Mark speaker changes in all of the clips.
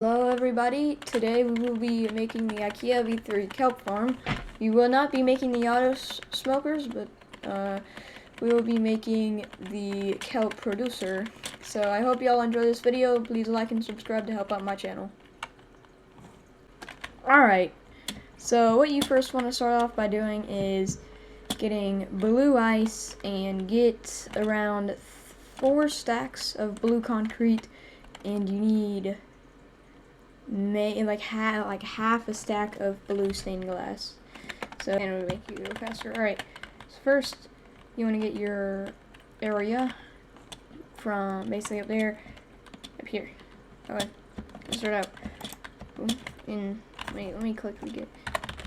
Speaker 1: Hello everybody, today we will be making the Ikea V3 kelp farm. We will not be making the auto smokers, but we will be making the kelp producer. So I hope y'all enjoy this video. Please like and subscribe to help out my channel. Alright, so what you first want to start off by doing is getting blue ice and get around 4 stacks of blue concrete, and you need half a stack of blue stained glass. So and it'll make you go faster. Alright, so first you want to get your area from basically up there, up here. Okay, let's start out. Boom. And let me click to get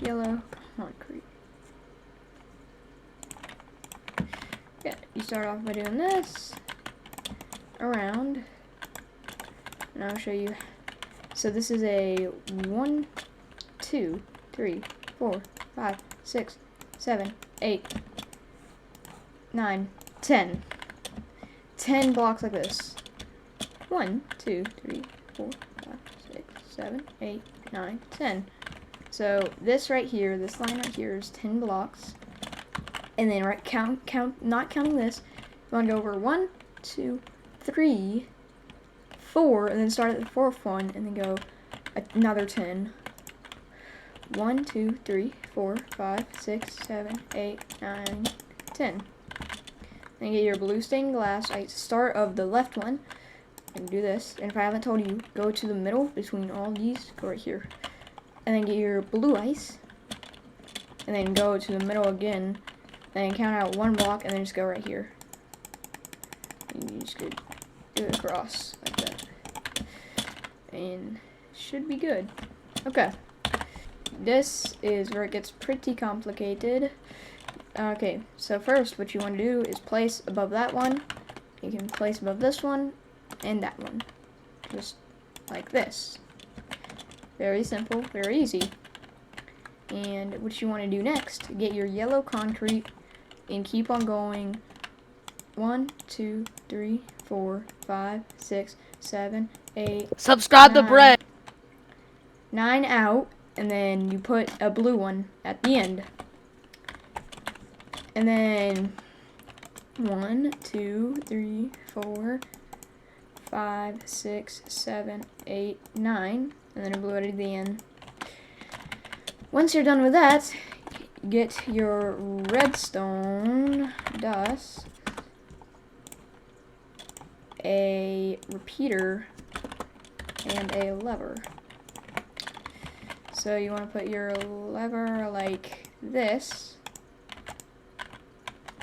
Speaker 1: yellow concrete. Yeah, you start off by doing this around, and I'll show you. So this is a 1, 2, 3, 4, 5, 6, 7, 8, 9, 10. 10 blocks like this. 1, 2, 3, 4, 5, 6, 7, 8, 9, 10. So this right here, this line right here is 10 blocks. And then count, not counting this, you want to go over 1, 2, 3, 4, and then start at the fourth one, and then go another 10. 1, 2, 3, 4, 5, 6, 7, 8, 9, 10. Then get your blue stained glass. I start of the left one and do this. And if I haven't told you, go to the middle between all these. Go right here, and then get your blue ice, and then go to the middle again. Then count out 1 block, and then just go right here. And you just go do it across like that, and should be good. Okay, this is where it gets pretty complicated. Okay, so first what you want to do is place above that one. You can place above this one and that one, just like this. Very simple, very easy. And what you want to do next, get your yellow concrete and keep on going. 1, 2, 3, 4, 5, 6, 7, 8.
Speaker 2: Subscribe to Bread.
Speaker 1: 9 out, and then you put a blue one at the end. And then 1, 2, 3, 4, 5, 6, 7, 8, 9, and then a blue at the end. Once you're done with that, get your redstone dust, a repeater, and a lever. So you want to put your lever like this.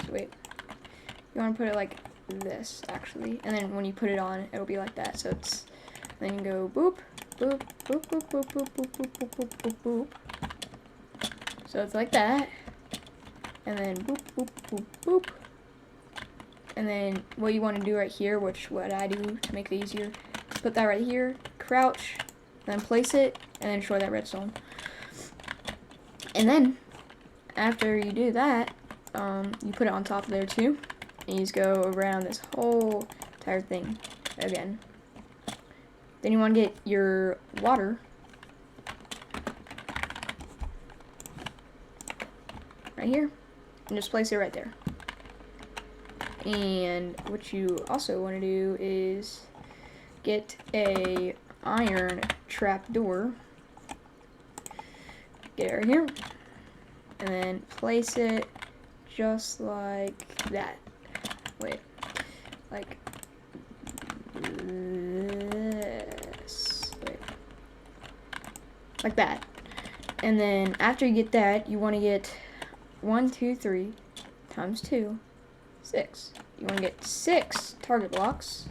Speaker 1: So wait, you want to put it like this actually, and then when you put it on, it'll be like that. So it's, then you go boop, boop, boop, boop, boop, boop, boop, boop, boop, boop, boop, boop. So it's like that, and then boop, boop, boop, boop. And then what you want to do right here, which what I do to make it easier, put that right here, crouch, then place it, and then destroy that redstone. And then after you do that, you put it on top of there too, and you just go around this whole entire thing again. Then you want to get your water right here and just place it right there. And what you also want to do is get a iron trap door. Get it right here, and then place it just like that. Wait, like this. Wait, like that. And then after you get that, you want to get 1, 2, 3 times 2. 6. You want to get 6 target blocks.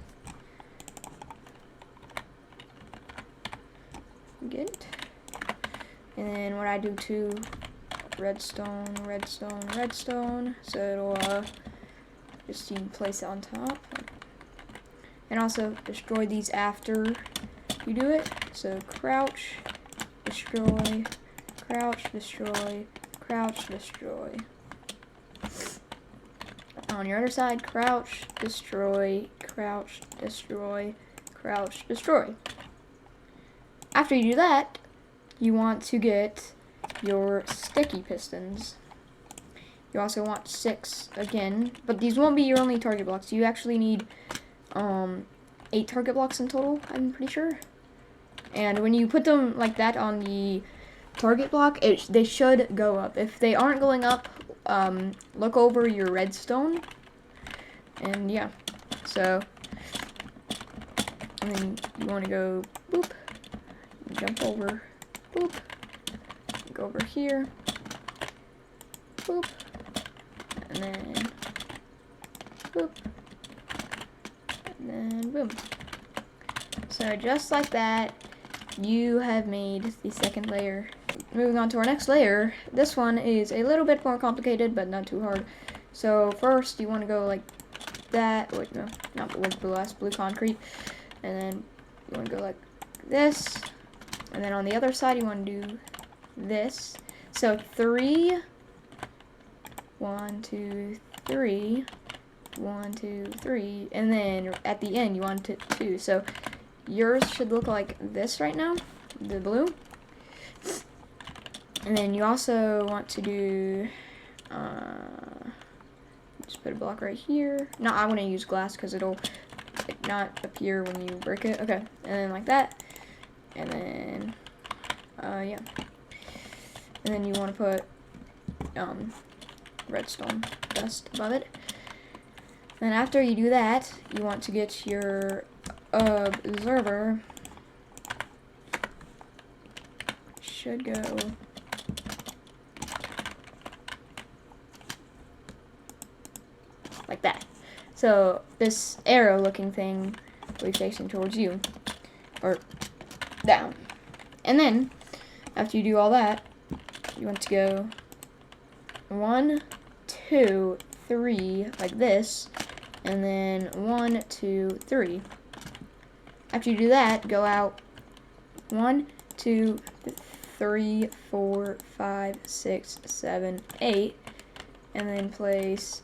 Speaker 1: Get. And then what I do too, redstone, redstone, redstone. So it'll just, you can place it on top. And also destroy these after you do it. So crouch, destroy, crouch, destroy, crouch, destroy. On your other side, crouch, destroy, crouch, destroy, crouch, destroy. After you do that, you want to get your sticky pistons. You also want 6 again, but these won't be your only target blocks. You actually need 8 target blocks in total, I'm pretty sure. And when you put them like that on the target block, they should go up. If they aren't going up, look over your redstone. And yeah, so and then you want to go boop, jump over, boop, go over here, boop, and then boop, and then boom. So just like that, you have made the second layer. Moving on to our next layer, this one is a little bit more complicated, but not too hard. So first, you want to go like that. Wait, no, not like the last blue concrete. And then you want to go like this. And then on the other side, you want to do this. So 3, 1, 2, 3, 1, 2, 3, and then at the end, you want it 2. So yours should look like this right now, the blue. And then you also want to do, just put a block right here. No, I want to use glass because it'll not appear when you break it. Okay, and then like that. And then, yeah. And then you want to put, redstone dust above it. Then after you do that, you want to get your observer. Should go like that. So this arrow looking thing will be facing towards you, or down. And then after you do all that, you want to go 1, 2, 3 like this, and then 1, 2, 3. After you do that, go out 1, 2, 3, 4, 5, 6, 7, 8, and then place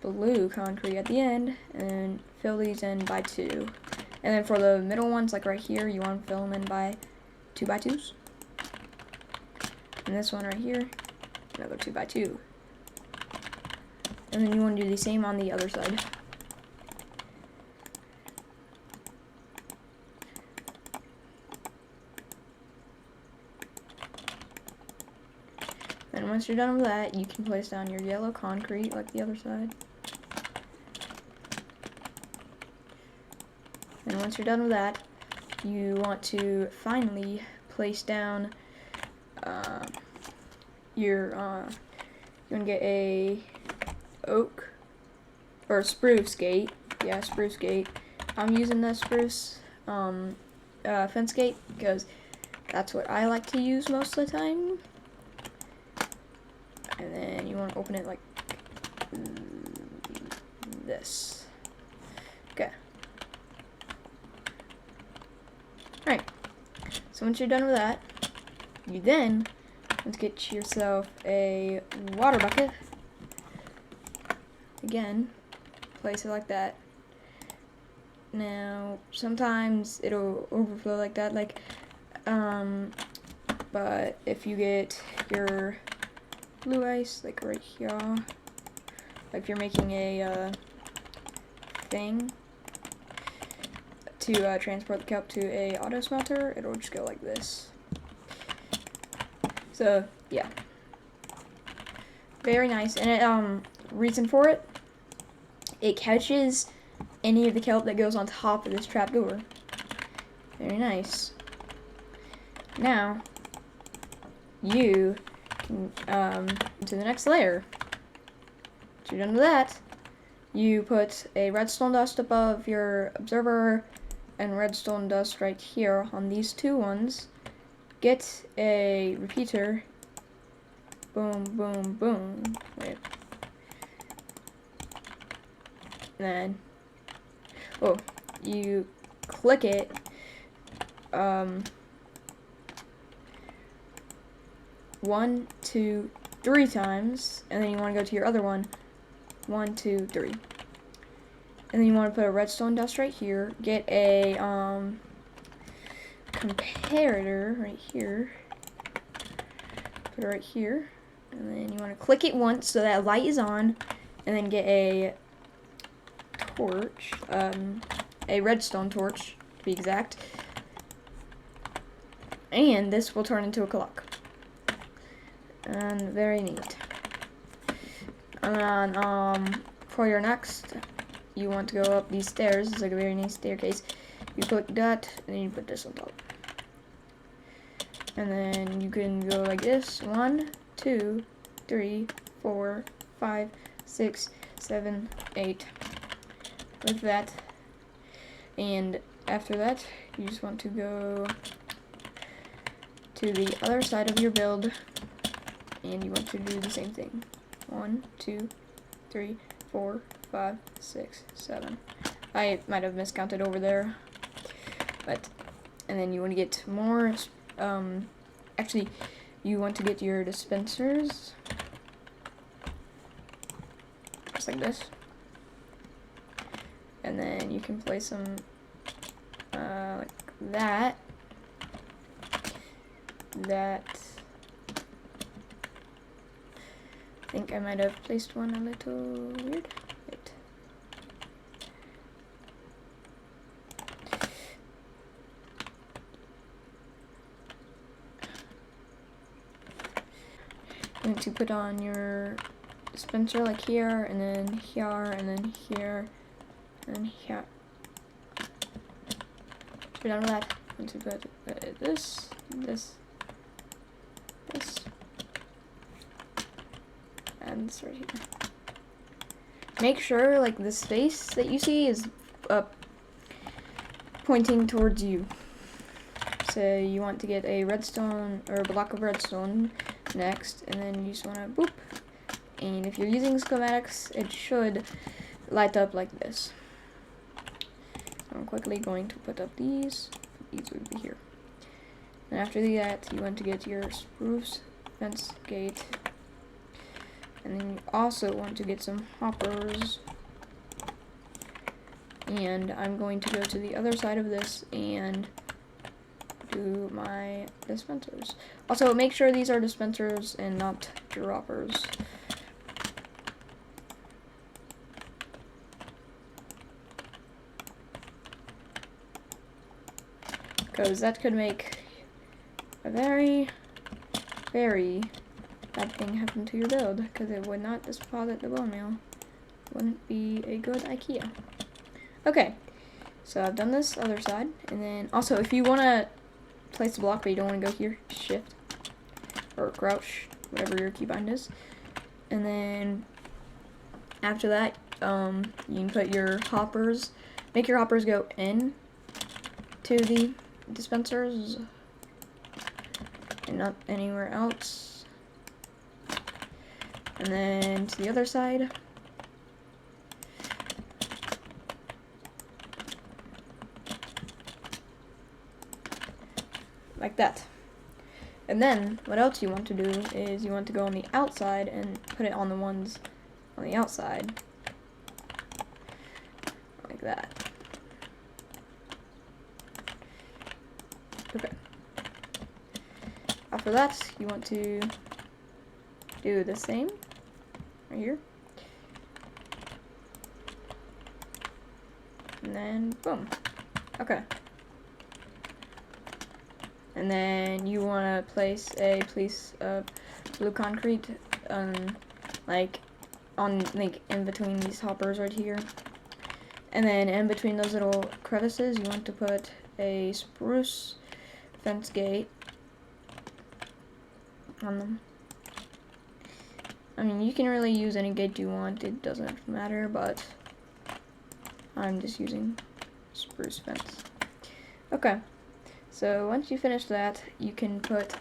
Speaker 1: blue concrete at the end, and then fill these in by 2. And then for the middle ones, like right here, you want to fill them in by 2 by 2s. And this one right here, another 2 by 2. And then you want to do the same on the other side. And once you're done with that, you can place down your yellow concrete like the other side. And once you're done with that, you want to finally place down you want to get a oak or spruce gate. Yeah, spruce gate. I'm using the spruce fence gate because that's what I like to use most of the time. And then you want to open it like this. Okay. Alright. So once you're done with that, you then want to get yourself a water bucket. Again, place it like that. Now, sometimes it'll overflow like that, but if you get your blue ice, like right here, like if you're making a thing to transport the kelp to a auto smelter, it'll just go like this. So yeah, very nice. And it, reason for it, it catches any of the kelp that goes on top of this trapdoor. Very nice. Now you can to the next layer. Once you're done with that, you put a redstone dust above your observer and redstone dust right here on these 2 ones. Get a repeater. Boom, boom, boom. Wait. And then, oh, you click it. 1, 2, 3 times, and then you want to go to your other one. 1, 2, 3. And then you want to put a redstone dust right here. Get a comparator right here. Put it right here. And then you want to click it once so that light is on. And then get a torch. A redstone torch, to be exact. And this will turn into a clock. And very neat. And then, for your next, you want to go up these stairs. It's like a very nice staircase. You click that, and then you put this on top. And then you can go like this. 1, 2, 3, 4, 5, 6, 7, 8. Like that. And after that, you just want to go to the other side of your build. And you want to do the same thing. 1, 2, 3, 4, 5, 6, 7. I might have miscounted over there. But, and then you want to get more, actually, you want to get your dispensers. Just like this. And then you can place them, like that. I think I might have placed one a little weird. Wait. You want to put on your dispenser like here, and then here, and then here, and here. Once you're done with that, once you put this, and this right here. Make sure like the space that you see is pointing towards you. So you want to get a redstone or a block of redstone next, and then you just want to boop. And if you're using schematics, it should light up like this. I'm quickly going to put up these. These would be here. And after that, you want to get your spruce fence gate. And then you also want to get some hoppers. And I'm going to go to the other side of this and do my dispensers. Also, make sure these are dispensers and not droppers. Because that could make a very, very bad thing happen to your build, because it would not deposit the bone meal. Wouldn't be a good Ikea. Okay, so I've done this other side, and then also if you want to place the block but you don't want to go here, shift or crouch, whatever your keybind is, and then after that you can put your hoppers, make your hoppers go in to the dispensers and not anywhere else. And then to the other side. Like that. And then what else you want to do is you want to go on the outside and put it on the ones on the outside. Like that. Okay. After that, you want to do the same right here. And then boom. Okay. And then you want to place a piece of blue concrete like in between these hoppers right here. And then in between those little crevices, you want to put a spruce fence gate on them. I mean, you can really use any gate you want, it doesn't matter, but I'm just using spruce fence. Okay, so once you finish that, you can put,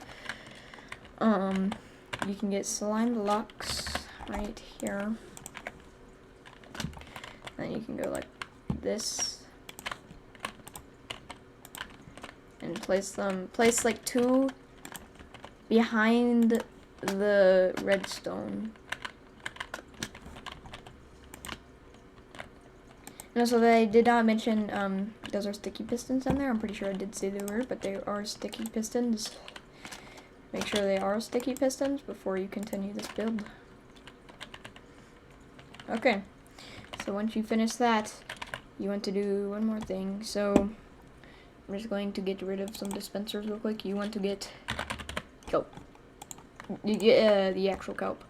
Speaker 1: you can get slime blocks right here. Then you can go like this. And place like 2 behind the redstone. No, so they did not mention those are sticky pistons in there. I'm pretty sure I did say they were, but they are sticky pistons. Make sure they are sticky pistons before you continue this build. Okay, so once you finish that, you want to do one more thing. So I'm just going to get rid of some dispensers real quick. You want to get kelp. You get the actual kelp.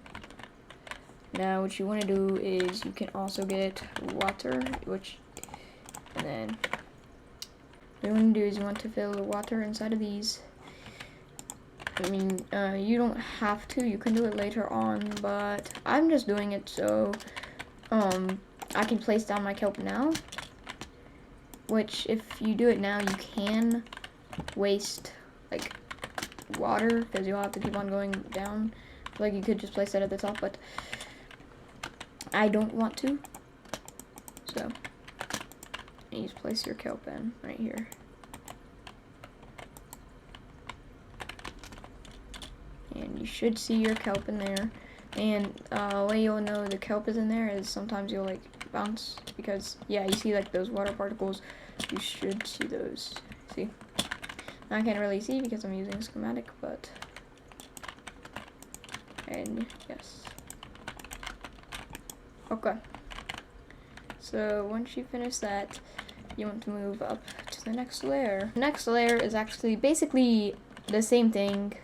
Speaker 1: Now what you want to do is you can also get water, and then what you want to do is you want to fill the water inside of these. I mean, you don't have to, you can do it later on, but I'm just doing it so I can place down my kelp now, which if you do it now, you can waste like water because you'll have to keep on going down. Like you could just place it at the top, but I don't want to, so you just place your kelp in right here. And you should see your kelp in there. And the way you'll know the kelp is in there is sometimes you'll like bounce, because yeah, you see like those water particles. You should see those. See? I can't really see because I'm using a schematic, but and yes. Okay. So once you finish that, you want to move up to the next layer. The next layer is actually basically the same thing,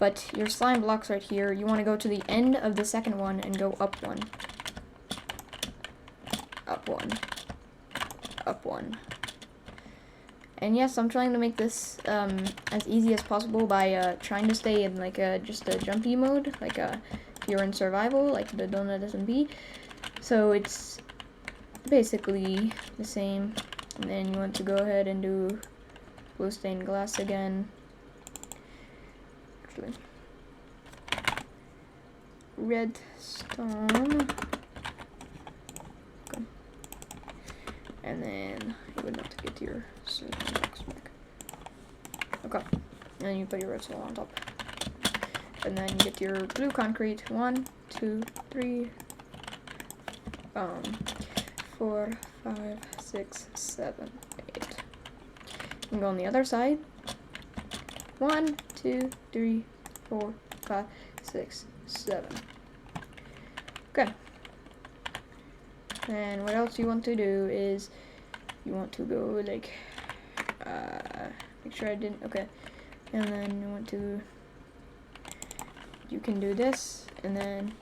Speaker 1: but your slime blocks right here, you want to go to the end of the second one and go up one. Up one. Up one. And yes, I'm trying to make this as easy as possible by trying to stay in like just a jumpy mode, like if you're in survival, like the donut SMP. So it's basically the same. And then you want to go ahead and do blue stained glass again. Actually, redstone. Okay. And then you would have to get your silicon box back. Okay. And then you put your redstone on top. And then you get your blue concrete. 1, 2, 3, 4, 5, 6, 7, 8. And go on the other side. 1, 2, 3, 4, 5, 6, 7. Okay. And what else you want to do is you want to go like make sure I didn't, okay. And then you want to, you can do this, and then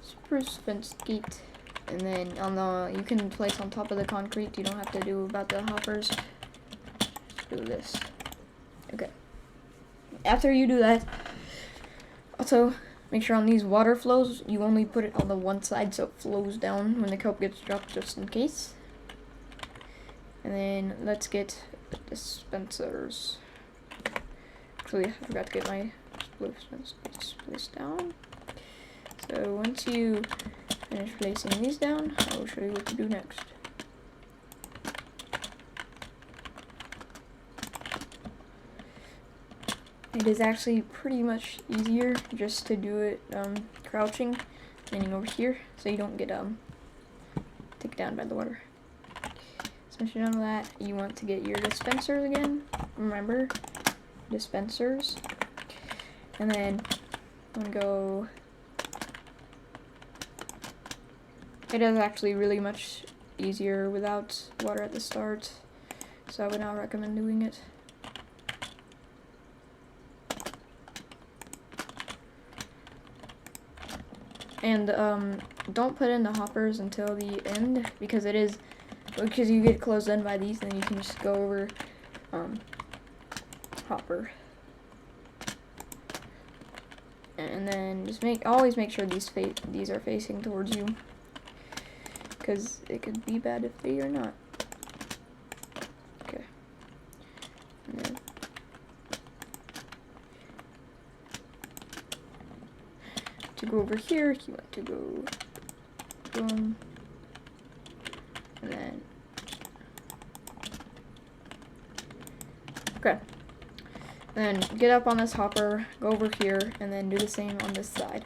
Speaker 1: spruce fence gate, and then on the, you can place on top of the concrete. You don't have to do about the hoppers. Just do this. Okay. After you do that, also make sure on these water flows you only put it on the one side so it flows down when the kelp gets dropped, just in case. And then let's get the dispensers. Actually, I forgot to get my spruce down. So once you finish placing these down, I will show you what to do next. It is actually pretty much easier just to do it crouching, leaning over here, so you don't get taken down by the water. So once you're done with that, you want to get your dispensers again. Remember, dispensers. And then I'm gonna go. It is actually really much easier without water at the start, so I would not recommend doing it. And don't put in the hoppers until the end, because you get closed in by these, and then you can just go over hopper. And then just always make sure these are facing towards you, because it could be bad if they are not. Okay. And then to go over here, you want to go boom, and then okay. Then get up on this hopper, go over here, and then do the same on this side.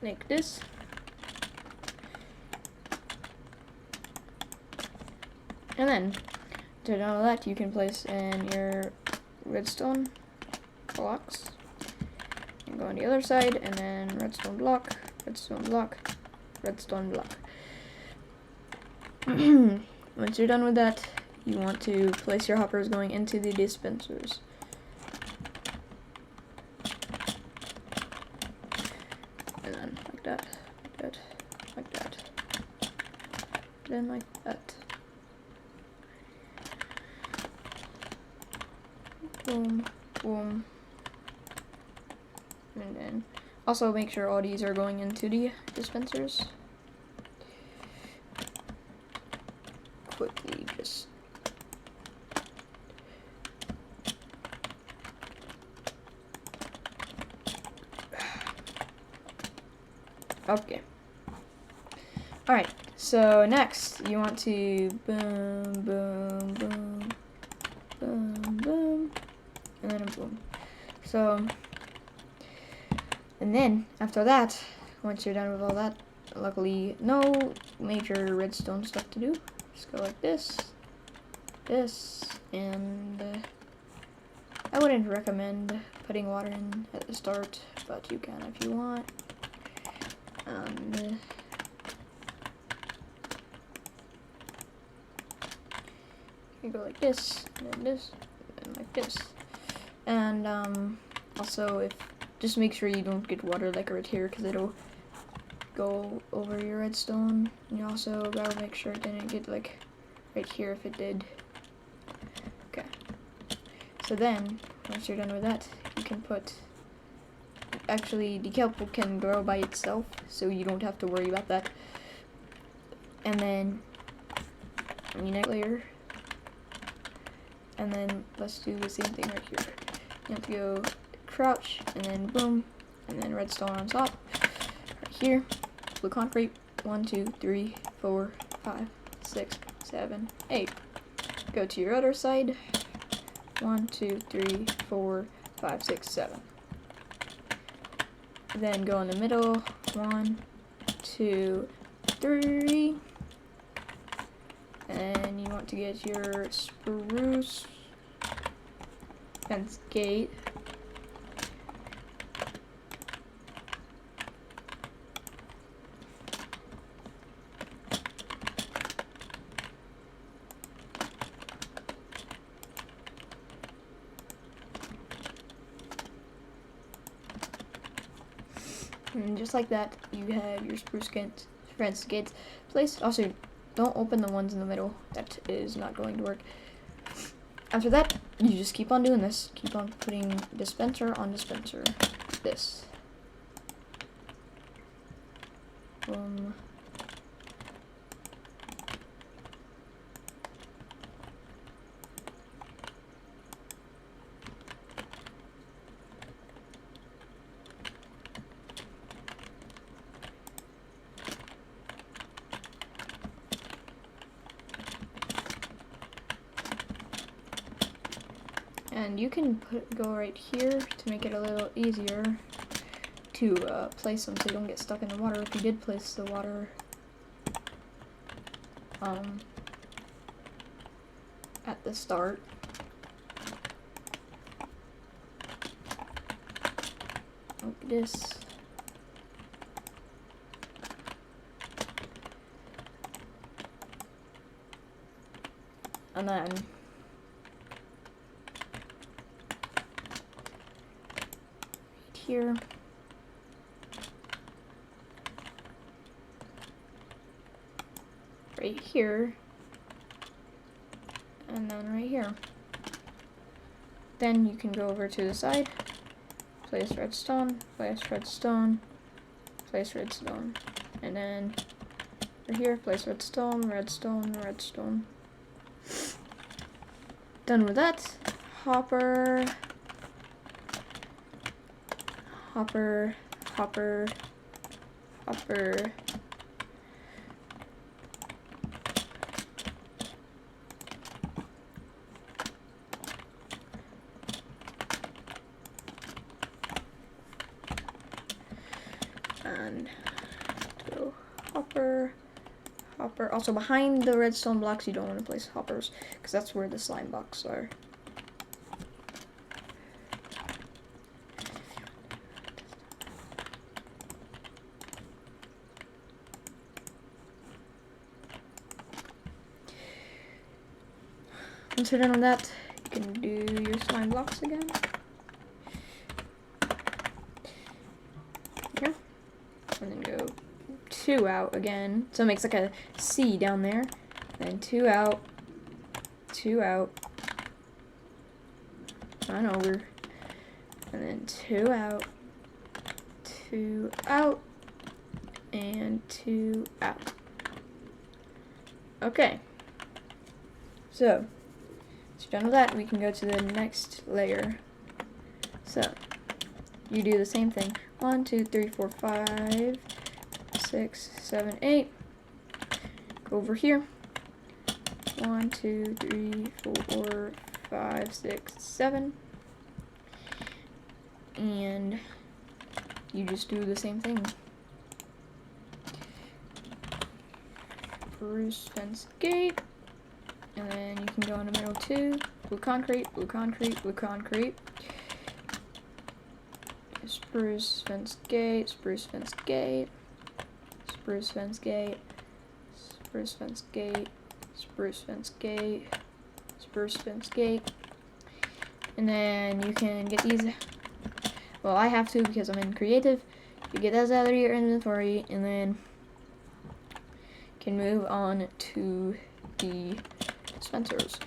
Speaker 1: like this. And then, to do all that, you can place in your redstone blocks. And go on the other side, and then redstone block, redstone block, redstone block. Once you're done with that, you want to place your hoppers going into the dispensers. And then like that, like that, like that. Then like that. Boom, boom. And then also make sure all these are going into the dispensers. Quickly just okay. Alright, so next you want to boom, boom, boom, boom, boom, and then a boom. So, and then after that, once you're done with all that, luckily no major redstone stuff to do. Just go like this, this, and I wouldn't recommend putting water in at the start, but you can if you want. You go like this, and then this, and like this. And also, if just make sure you don't get water like right here, because it'll go over your redstone. And you also gotta make sure it didn't get like right here if it did. Okay. So then, once you're done with that, you can put. Actually, the kelp can grow by itself, so you don't have to worry about that. And then, next layer. And then let's do the same thing right here. You have to go crouch, and then boom, and then redstone on top. Right here, blue concrete. 1, 2, 3, 4, 5, 6, 7, 8. Go to your other side. 1, 2, 3, 4, 5, 6, 7. Then go in the middle. 1, 2, 3. And you want to get your spruce fence gate. And just like that, you have your spruce fence gates placed. Also, don't open the ones in the middle. That is not going to work. After that, you just keep on doing this. Keep on putting dispenser on dispenser. This. Boom. And you can go right here to make it a little easier to place them so you don't get stuck in the water. If you did place the water at the start, like this. And then here. Right here. And then right here. Then you can go over to the side, place redstone, place redstone, place redstone. And then right here, place redstone, redstone, redstone. Done with that. Hopper. Hopper, hopper, hopper. And then go hopper, hopper. Also, behind the redstone blocks, you don't want to place hoppers, because that's where the slime blocks are. Once you're done with that, you can do your slime blocks again. Here. And then go 2 out again. So it makes like a C down there. Then 2 out. 2 out. On over. And then 2 out. 2 out. And 2 out. Okay. So done with that, we can go to the next layer. So you do the same thing. 1, 2, 3, 4, 5, 6, 7, 8. Go over here. 1, 2, 3, 4, 5, 6, 7. And you just do the same thing. Spruce fence gate. And then you can go in the middle too. Blue concrete, blue concrete, blue concrete. Spruce fence gate, spruce fence gate, spruce fence gate, spruce fence gate, spruce fence gate, spruce fence gate. And then you can get these. Well, I have to because I'm in creative. You get those out of your inventory, and then can move on to the dispensers.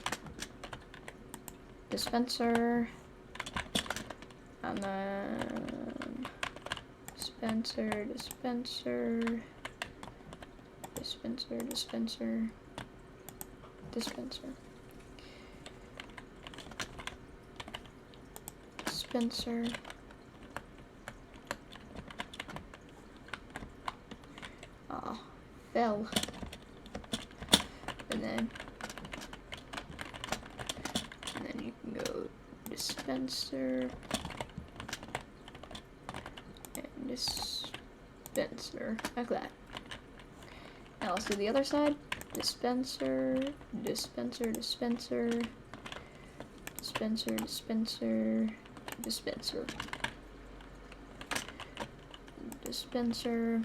Speaker 1: Dispenser, and then dispenser, dispenser, dispenser, dispenser, dispenser, dispenser. Ah, fell. And then you can go dispenser and dispenser, like that. Now let's do the other side. Dispenser, dispenser, dispenser, dispenser, dispenser, dispenser, dispenser.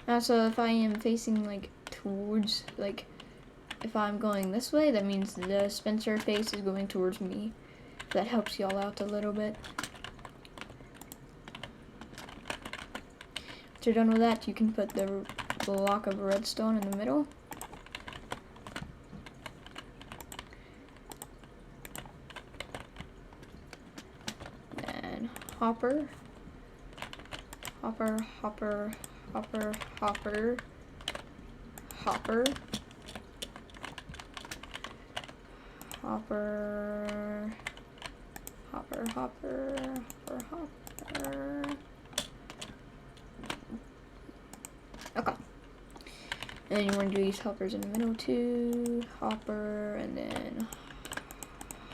Speaker 1: Now, so if I am facing like towards, like, if I'm going this way, that means the dispenser face is going towards me. That helps y'all out a little bit. Once you're done with that, you can put the block of redstone in the middle. Then hopper, hopper, hopper, hopper, hopper, hopper, hopper, hopper, hopper, hopper, hopper. Okay. And then you want to do these hoppers in the middle too. Hopper, and then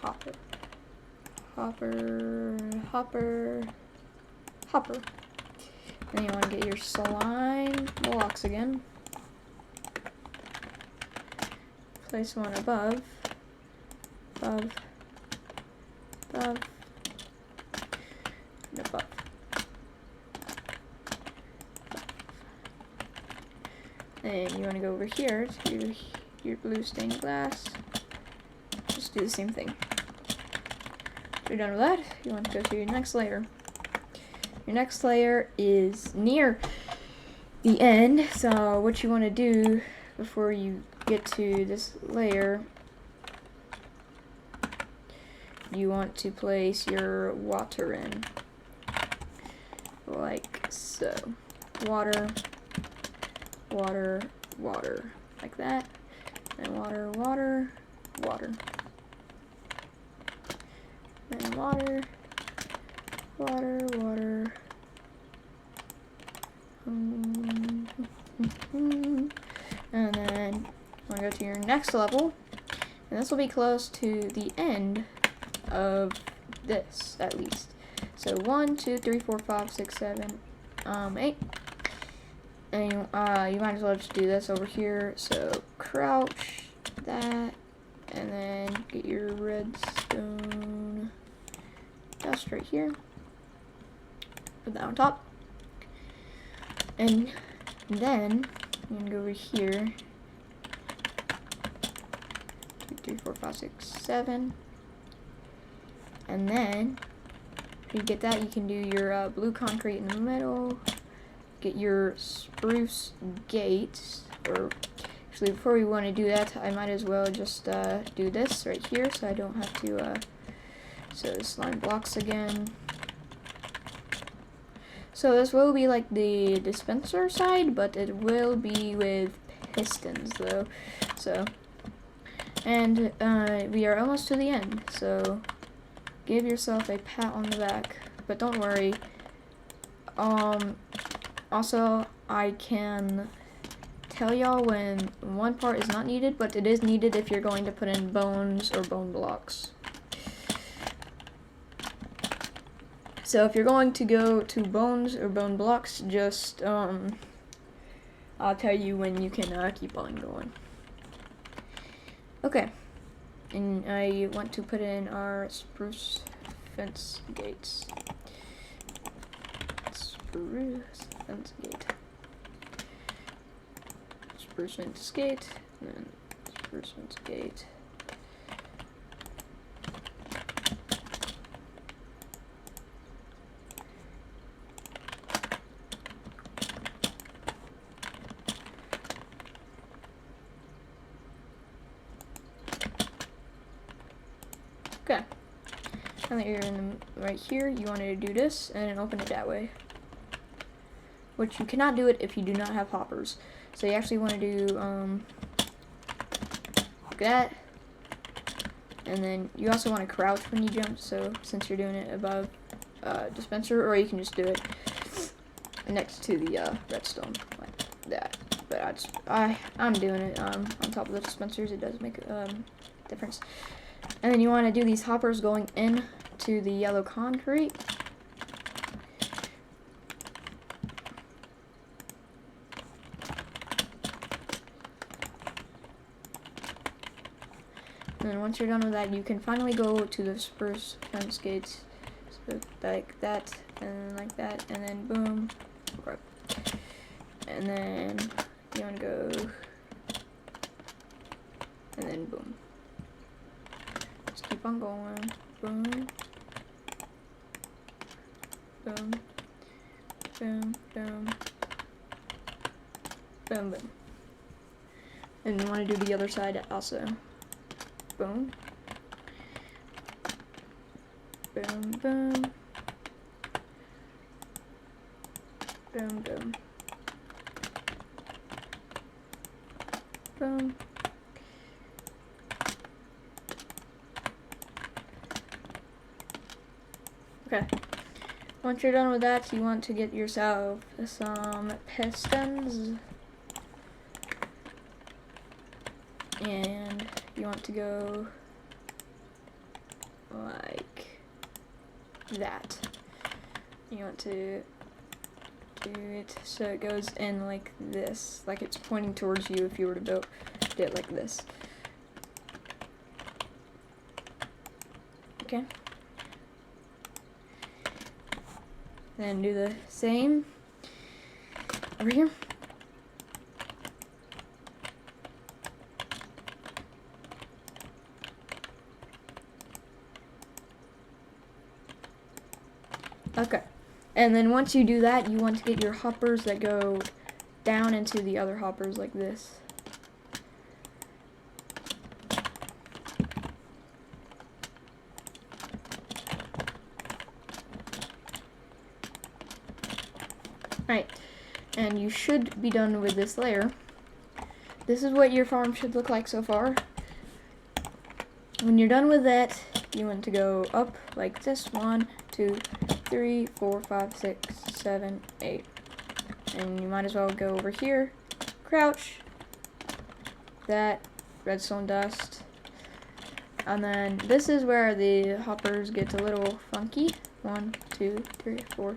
Speaker 1: hopper, hopper, hopper, hopper. And then you want to get your slime blocks again. Place one above, above, above, and above. And you want to go over here to your blue stained glass. Just do the same thing. If you're done with that, you want to go to your next layer. Your next layer is near the end, so what you want to do before you get to this layer, you want to place your water in, like so. Water, water, water, like that, and water, water, water, and water, water, water, and then you want to go to your next level, and this will be close to the end of this, at least. So 1, 2, 3, 4, 5, 6, 7, 8. And you might as well just do this over here. So crouch that, and then get your redstone dust right here. Put that on top. And then I'm gonna go over here. 2, 3, 4, 5, 6, 7. And then if you get that, you can do your blue concrete in the middle. Get your spruce gates, or actually before we want to do that, I might as well just do this right here so I don't have to so slime blocks again. So this will be like the dispenser side, but it will be with pistons though. So, and we are almost to the end, so give yourself a pat on the back, but don't worry. Also, I can tell y'all when one part is not needed, but it is needed if you're going to put in bones or bone blocks. So if you're going to go to bones or bone blocks, just, I'll tell you when you can keep on going. Okay, and I want to put in our spruce fence gates. Spruce fence gate. Spruce fence gate, and then spruce fence gate. Okay. Now that you're in right here, you want to do this and then open it that way. Which you cannot do it if you do not have hoppers. So you actually want to do like that. And then you also want to crouch when you jump, so since you're doing it above dispenser, or you can just do it next to the redstone like that. But I'm doing it on top of the dispensers. It does make a difference. And then you want to do these hoppers going in to the yellow concrete. And then once you're done with that, you can finally go to the spruce fence gates. So like that, and like that, and then boom. Okay. And then you want to go, and then boom. Just keep on going. Boom. Boom. Boom. Boom. Boom. Boom. And you want to do the other side also. Boom. Boom, boom. Boom, boom. Boom. Okay. Once you're done with that, you want to get yourself some pistons. And you want to go like that. You want to do it so it goes in like this, like it's pointing towards you if you were to do it like this. Okay. Then do the same over here. Okay, and then once you do that, you want to get your hoppers that go down into the other hoppers like this. Alright, and you should be done with this layer. This is what your farm should look like so far. When you're done with that, you want to go up like this. 1, 2, 3, 4, 5, 6, 7, 8. And you might as well go over here, crouch, that, redstone dust. And then this is where the hoppers get a little funky. 1, 2, 3, 4,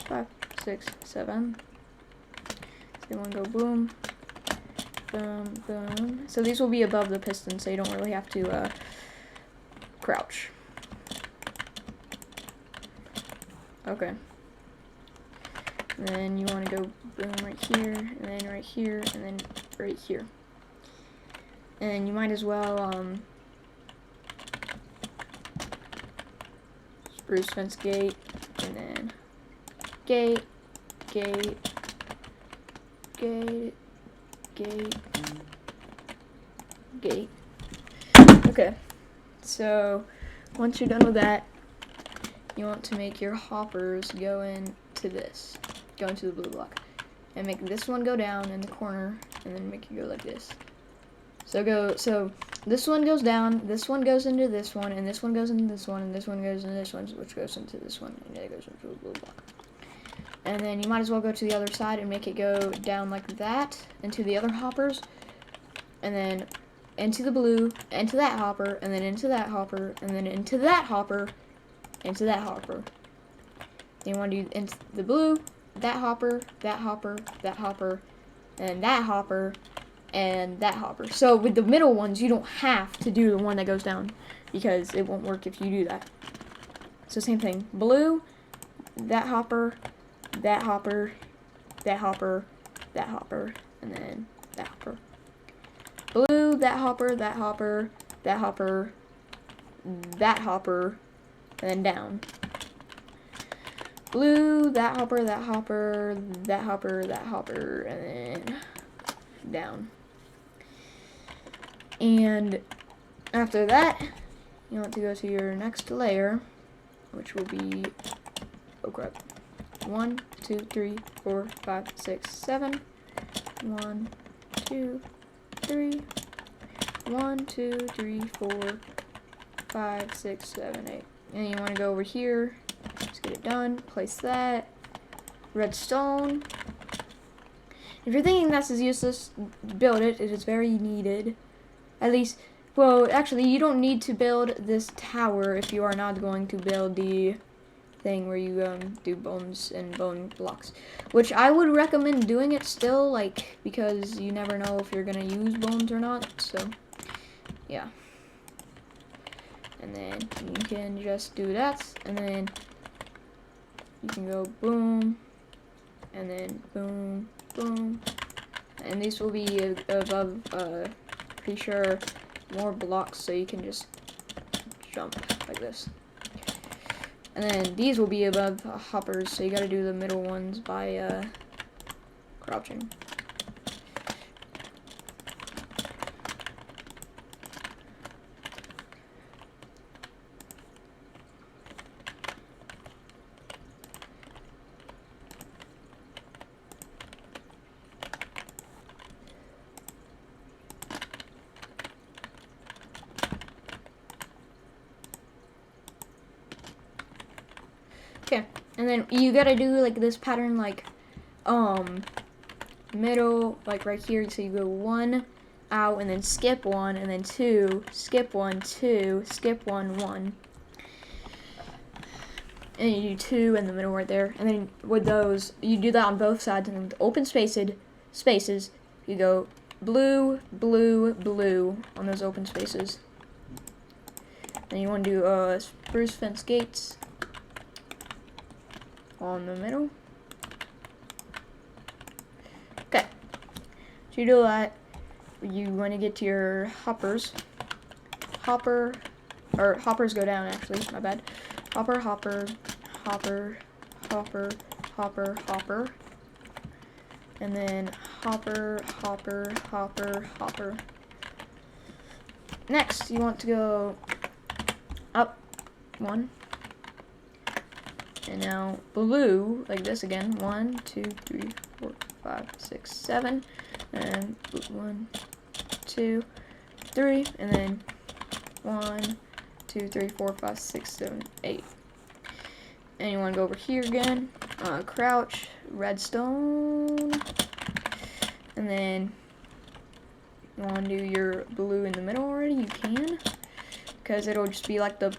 Speaker 1: 5, 6, 7. So you want to go boom, boom, boom. So these will be above the piston, so you don't really have to crouch. Okay. And then you want to go boom right here, and then right here, and then right here. And you might as well spruce fence gate, and then gate, gate, gate, gate, gate. Okay, so once you're done with that, you want to make your hoppers go into this, go into the blue block, and make this one go down in the corner, and then make it go like this. So this one goes down, this one goes into this one, and this one goes into this one, and this one goes into this one, which goes into this one, and it goes into the blue block. And then you might as well go to the other side and make it go down like that into the other hoppers, and then into the blue, into that hopper, and then into that hopper, and then into that hopper, into that hopper. Then you want to do into the blue, that hopper, that hopper, that hopper, and that hopper, and that hopper. So with the middle ones, you don't have to do the one that goes down, because it won't work if you do that. So same thing, blue, that hopper, that hopper, that hopper, that hopper, and then that hopper. Blue, that hopper, that hopper, that hopper, that hopper, and then down. Blue, that hopper, that hopper, that hopper, that hopper, and then down. And after that, you want to go to your next layer, which will be, oh crap, 1, 2, 3, 4, 5, 6, 7. 1, 2, 3. 1, 2, 3, 4, 5, 6, 7, 8. And you want to go over here, just get it done, place that, redstone. If you're thinking this is useless, build it, it is very needed. At least, well, actually, you don't need to build this tower if you are not going to build the thing where you do bones and bone blocks. Which I would recommend doing it still, like, because you never know if you're going to use bones or not, so, yeah. And then you can just do that, and then you can go boom, and then boom, boom. And these will be above, pretty sure, more blocks, so you can just jump like this. And then these will be above hoppers, so you gotta do the middle ones by crouching. Okay, and then you gotta do like this pattern, like middle, like right here. So you go 1 out, and then skip 1, and then 2, skip 1, 2, skip 1, 1, and you do 2 in the middle right there. And then with those, you do that on both sides, and then open spaces, you go blue, blue, blue on those open spaces. Then you want to do spruce fence gates on the middle. Okay, so you do that. You want to get to your hoppers. Hoppers go down, actually, my bad. Hopper, hopper, hopper, hopper, hopper, hopper. And then hopper, hopper, hopper, hopper. Next, you want to go up 1. And now blue, like this again. 1, 2, 3, 4, 5, 6, 7. And 1, 2, 3. And then 1, 2, 3, 4, 5, 6, 7, 8. And you want to go over here again. Crouch, redstone. And then you want to do your blue in the middle already. You can, because it'll just be like the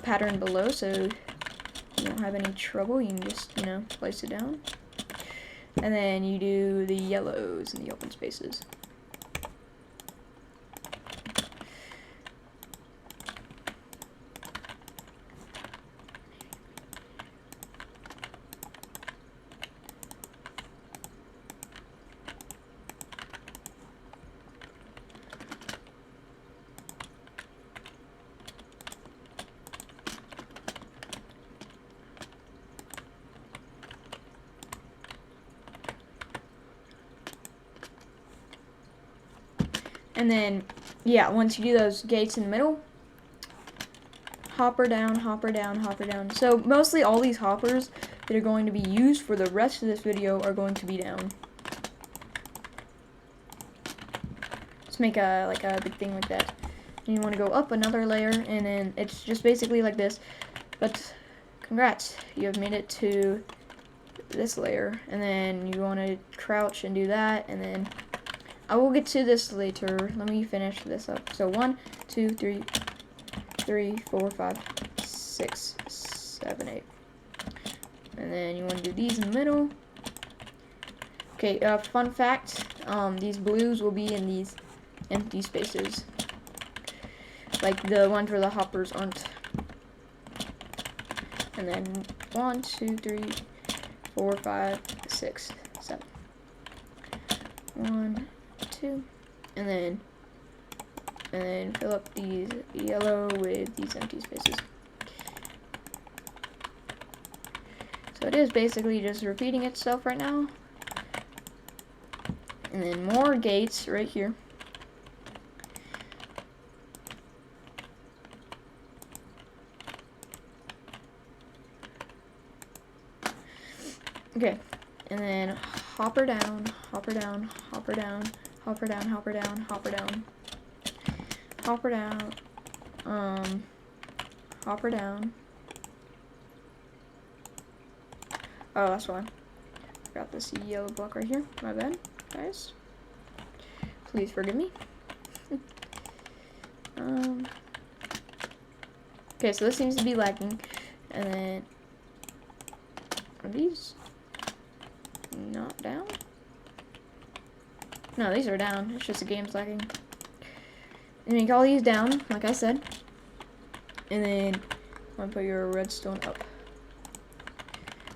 Speaker 1: pattern below, so you don't have any trouble. You can just, place it down. and then you do the yellows in the open spaces. And then, yeah, once you do those gates in the middle, hopper down, hopper down, hopper down. So mostly all these hoppers that are going to be used for the rest of this video are going to be down. Let's make a big thing like that. And you want to go up another layer, and then it's just basically like this. But congrats, you have made it to this layer. And then you want to crouch and do that, and then I will get to this later. Let me finish this up. So 1, 2, 3, 4, 5, 6, 7, 8. And then you want to do these in the middle. Okay, fun fact, these blues will be in these empty spaces. Like the ones where the hoppers aren't. And then 1, 2, 3, 4, 5, 6, 7. 1, 2, and then fill up these yellow with these empty spaces. So it is basically just repeating itself right now. And then more gates right here. Okay, and then hopper down, hopper down, hopper down, hopper down, hopper down, hopper down, hopper down, hopper down. Oh, that's why. Got this yellow block right here. My bad, guys. Please forgive me. Okay, so this seems to be lagging, and then are these not down? No, these are down. It's just the game's lagging. And make all these down, like I said. And then I'm gonna put your redstone up.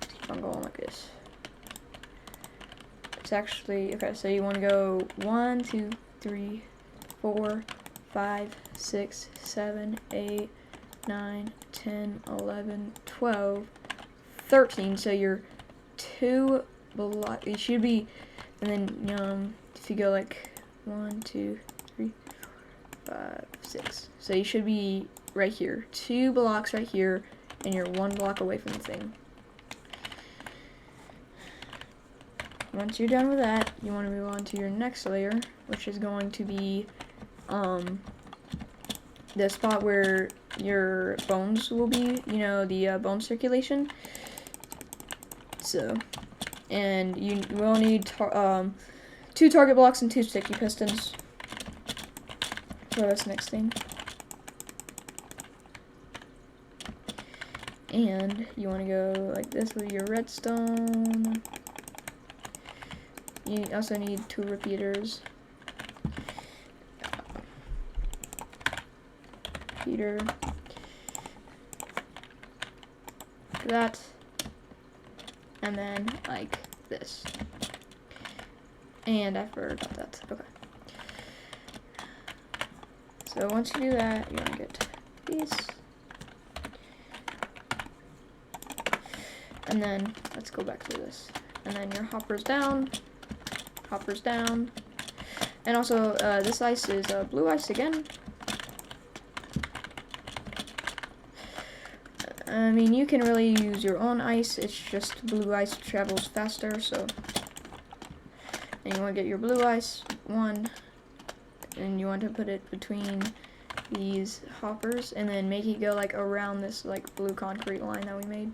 Speaker 1: Keep on going like this. It's actually okay, so you wanna go 1, 2, 3, 4, 5, 6, 7, 8, 9, 10, 11, 12, 13. So you're 2 blocks. It should be, and then if you go like 1, 2, 3, 4, 5, 6. So you should be right here. 2 blocks right here, and you're 1 block away from the thing. Once you're done with that, you want to move on to your next layer, which is going to be the spot where your bones will be, you know, the bone circulation. So, and you will need 2 target blocks and 2 sticky pistons for this next thing. And you want to go like this with your redstone. You also need 2 repeaters. Repeater. That. And then like this. And I forgot that. Okay. So once you do that, you're gonna get these. And then let's go back to this. And then your hoppers down. Hoppers down. And also this ice is blue ice again. I mean, you can really use your own ice. It's just blue ice travels faster, so. And you want to get your blue ice one, and you want to put it between these hoppers, and then make it go like around this like blue concrete line that we made,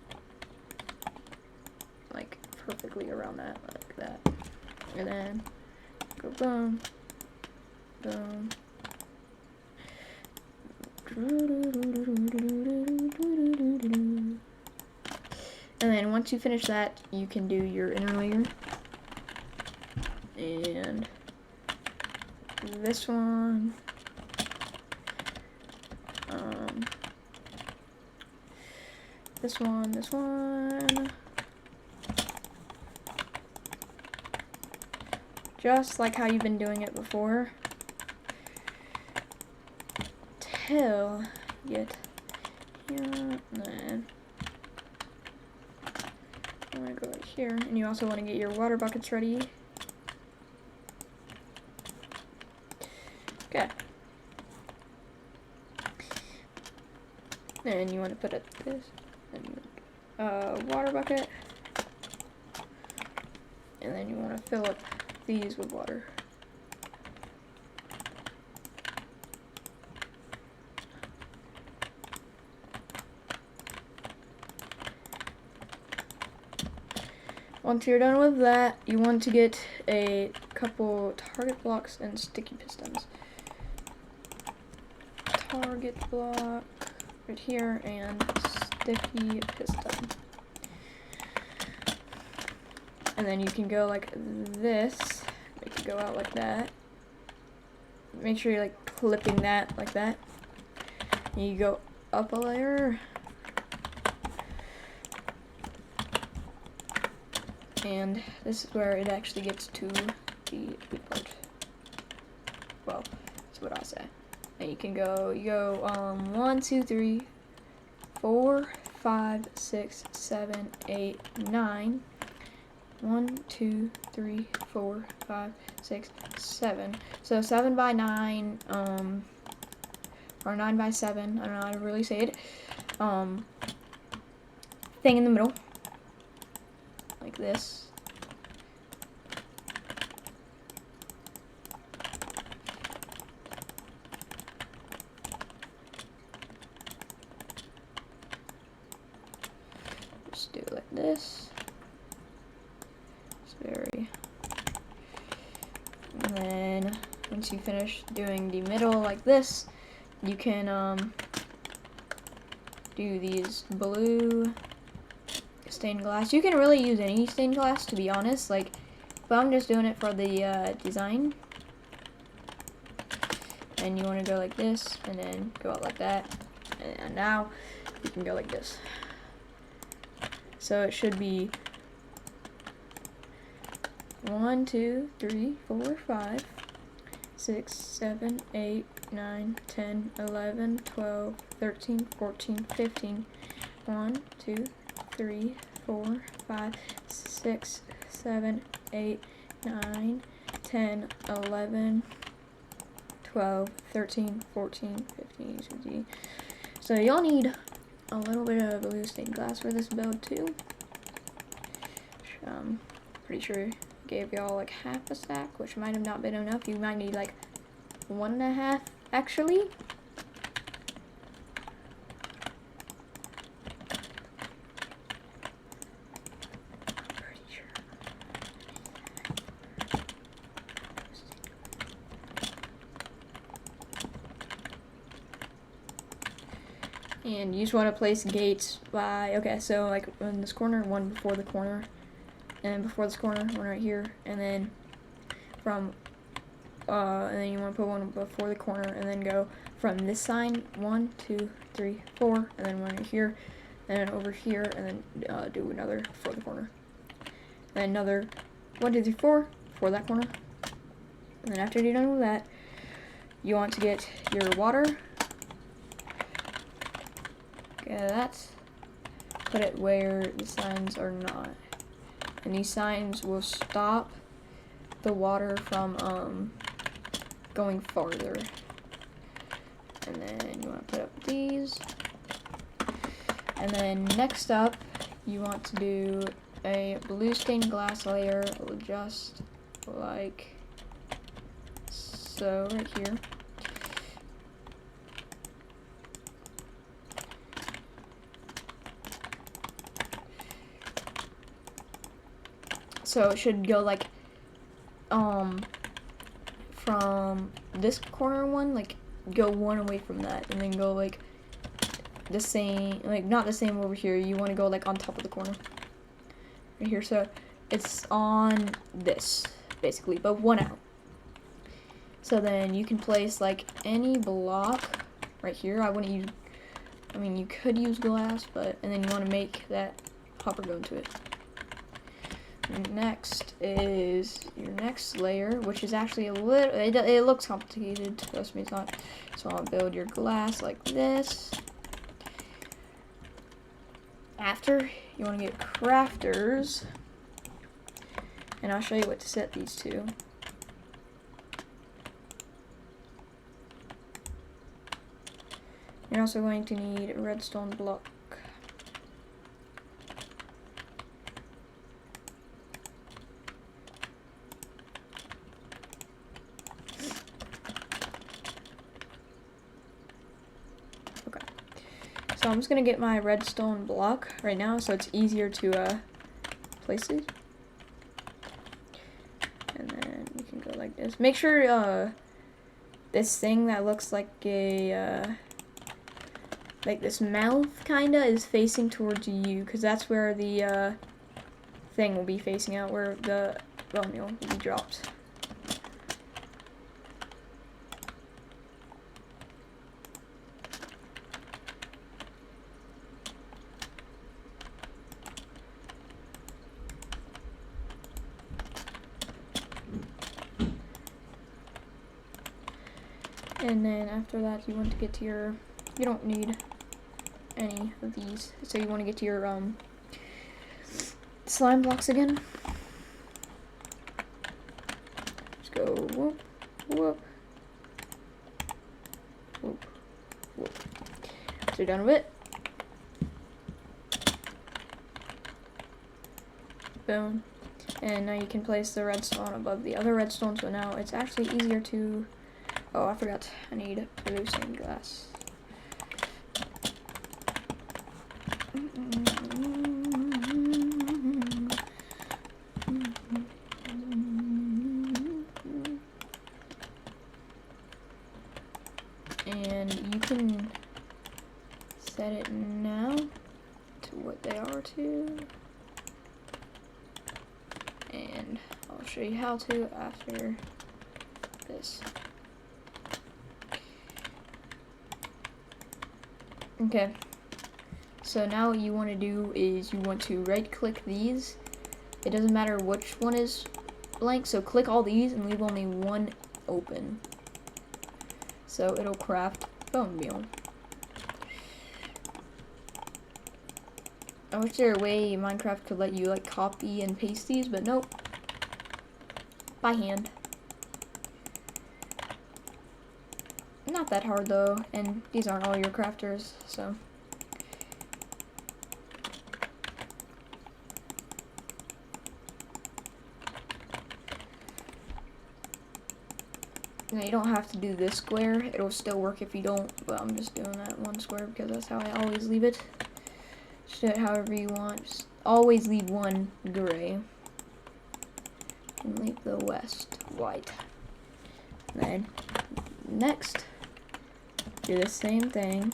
Speaker 1: like perfectly around that, like that. And then go boom, boom. And then once you finish that, you can do your inner layer. and this one. This one. Just like how you've been doing it before. Till you get here. Then you want to go right here, and you also want to get your water buckets ready. Okay. Then you want to put up this, and water bucket, and then you want to fill up these with water. Once you're done with that, you want to get a couple target blocks and sticky pistons. Target block right here and sticky piston. And then you can go like this. Make it go out like that. Make sure you're like clipping that like that. And you go up a layer. And this is where it actually gets to the good part. Well, that's what I say. And you can go, 1, 2, 3, 4, 5, 6, 7, 8, 9. 1, 2, 3, 4, 5, 6, 7. So 7 by 9, or 9 by 7. I don't know how to really say it. Thing in the middle. Like this. Just do it like this. It's very. And then once you finish doing the middle like this, you can do these blue stained glass. You can really use any stained glass, to be honest, like, but I'm just doing it for the design. And you want to go like this, and then go out like that, and now you can go like this. So it should be 1, 2, 3, 4, 5, 6, 7, 8, 9, 10, 11, 12, 13, 14, 15. 1, 2, 3, 4, 5, 6, 7, 8, 9, 10, 11, 12, 13, 14, 15, 16. So you'll need a little bit of blue stained glass for this build too. Pretty sure I gave y'all like half a stack, which might have not been enough. You might need like 1.5 actually. And you just want to place gates by, okay, so like in this corner, one before the corner, and before this corner, one right here, and then from, and then you want to put one before the corner, and then go from this sign, 1, 2, 3, 4, and then one right here, and then over here, and then do another before the corner. And another 1, 2, 3, 4 for that corner. And then after you're done with that, you want to get your water. Okay, that's put it where the signs are not. And these signs will stop the water from going farther. And then you want to put up these. And then next up, you want to do a blue stained glass layer just like so right here. So it should go like from this corner one, like go one away from that, and then go like the same, like not the same over here. You want to go like on top of the corner right here, so it's on this. basically, but one out. So then you can place like any block right here. I wouldn't use, I mean, you could use glass, but, and then you want to make that hopper go into it. Next is your next layer, which is actually a little, it looks complicated, trust me, it's not. So I'll build your glass like this. After, you want to get crafters, and I'll show you what to set these to. You're also going to need a redstone block. So I'm just gonna get my redstone block right now, so it's easier to place it. And then you can go like this. Make sure this thing that looks like a like this mouth kinda is facing towards you, because that's where the thing will be facing out, where the bone meal will be dropped. And then after that, you want to get to your, you don't need any of these, so you want to get to your slime blocks again. Just go whoop, whoop, whoop, whoop. So you're done with it. Boom. And now you can place the redstone above the other redstone, so now it's actually easier to, oh, I forgot, I need blue stained glass. And you can set it now to what they are to. And I'll show you how to after this. Okay, so now what you want to do is you want to right click these. It doesn't matter which one is blank, so click all these and leave only one open. So it'll craft bone meal. I wish there were a way Minecraft could let you like copy and paste these, but nope. By hand. Not that hard though, and these aren't all your crafters, so. Now you don't have to do this square, it'll still work if you don't, but I'm just doing that one square because that's how I always leave it. Just do it however you want, just always leave one gray. And leave the rest white. Then, next, do the same thing.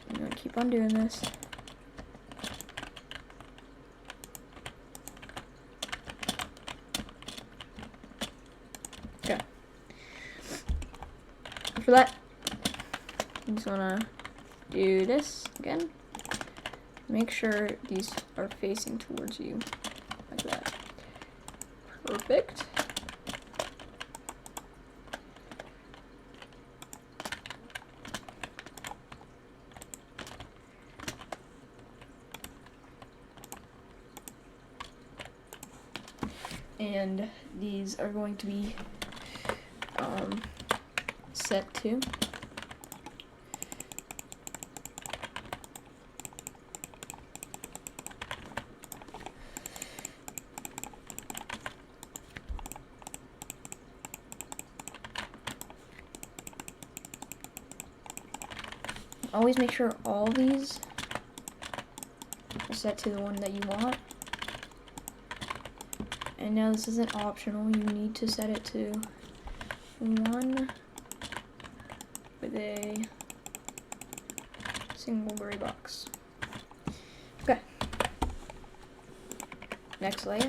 Speaker 1: I'm gonna keep on doing this. Okay. After that, you just wanna do this again. Make sure these are facing towards you, like that. Perfect. And these are going to be set to. Always make sure all these are set to the one that you want. And now this isn't optional, you need to set it to one with a single gray box. Okay. next layer.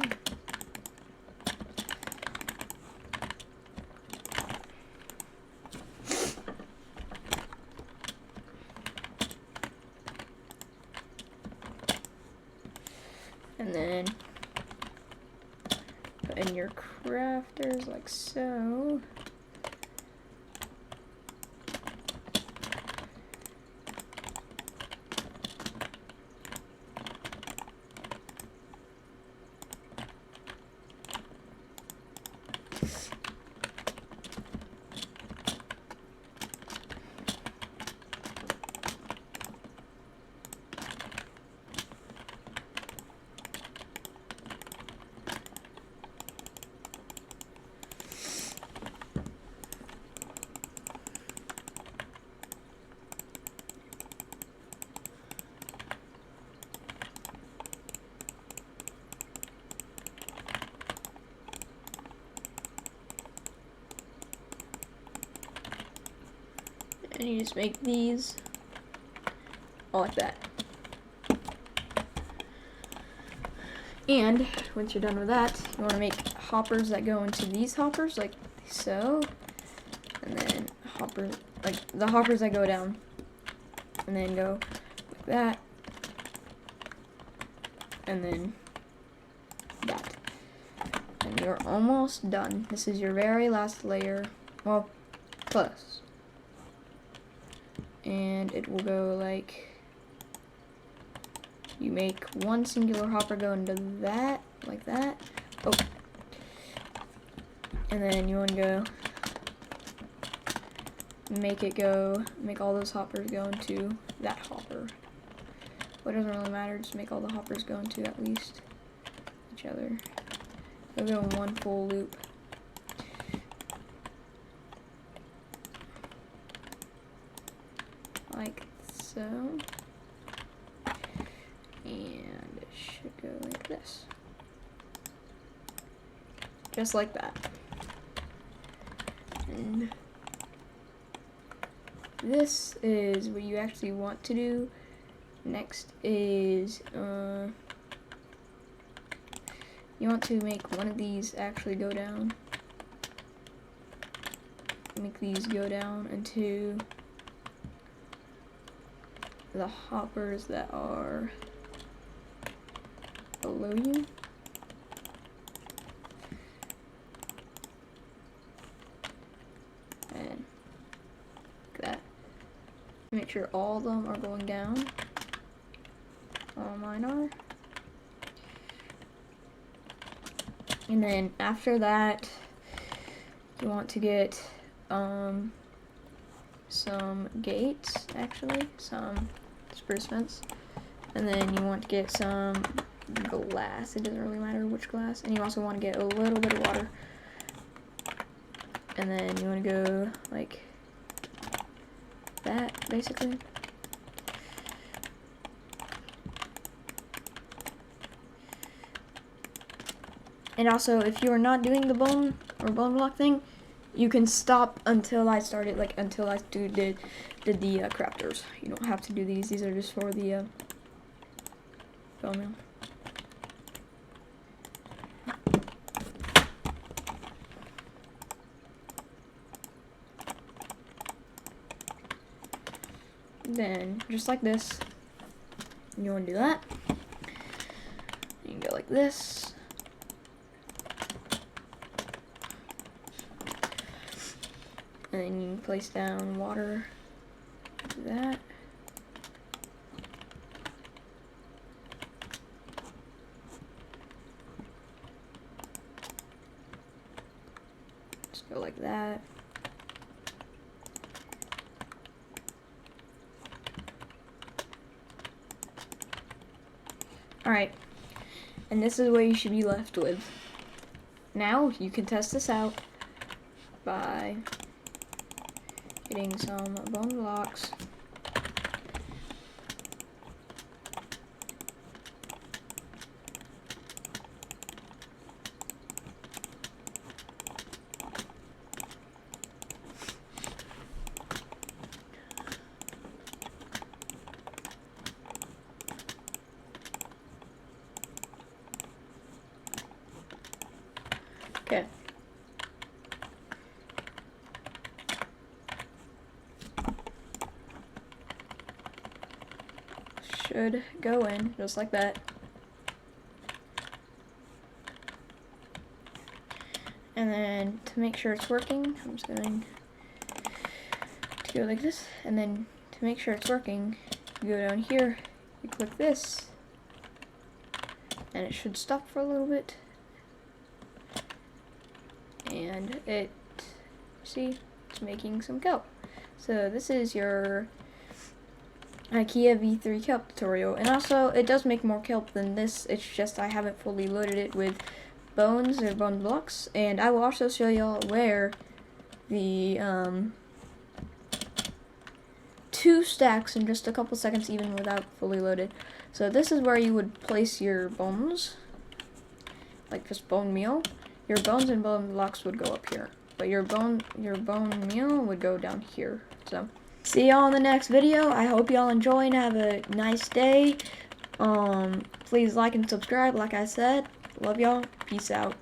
Speaker 1: And then put in your crafters like so. And you just make these all like that. And once you're done with that, you want to make hoppers that go into these hoppers, like so. And then hoppers, like the hoppers that go down. And then go like that. And then that. And you're almost done. This is your very last layer. Well, close. And it will go like, you make one singular hopper go into that, like that. Oh. And then you want to go make all those hoppers go into that hopper. But it doesn't really matter, just make all the hoppers go into at least each other. They'll go in one full loop. Like so. And it should go like this. Just like that. And this is what you actually want to do. Next is you want to make one of these actually go down. Make these go down into the hoppers that are below you. And like that. Make sure all of them are going down. All mine are. And then after that, you want to get some gates, actually, some spruce fence, and then you want to get some glass. It doesn't really matter which glass. And you also want to get a little bit of water, and then you want to go like that, basically. And also, if you are not doing the bone block thing, you can stop until I started, like until I did the crafters. You don't have to do these. These are just for the bone meal. Then, just like this, you want to do that. You can go like this. And then you can place down water, do that. Just go like that. Alright, and this is what you should be left with. Now you can test this out by getting some bone blocks. should go in just like that. And then to make sure it's working, I'm just going to go like this. And then to make sure it's working, you go down here, you click this, and it should stop for a little bit. And it, see, it's making some kelp. So this is your Ikea V3 kelp tutorial. And also, it does make more kelp than this. It's just I haven't fully loaded it with bones or bone blocks. And I will also show y'all where the 2 stacks in just a couple seconds, even without fully loaded. So this is where you would place your bones, like just bone meal. Your bones and bone blocks would go up here, but your bone meal would go down here. So see y'all in the next video. I hope y'all enjoy and have a nice day. Please like and subscribe, like I said. Love y'all. Peace out.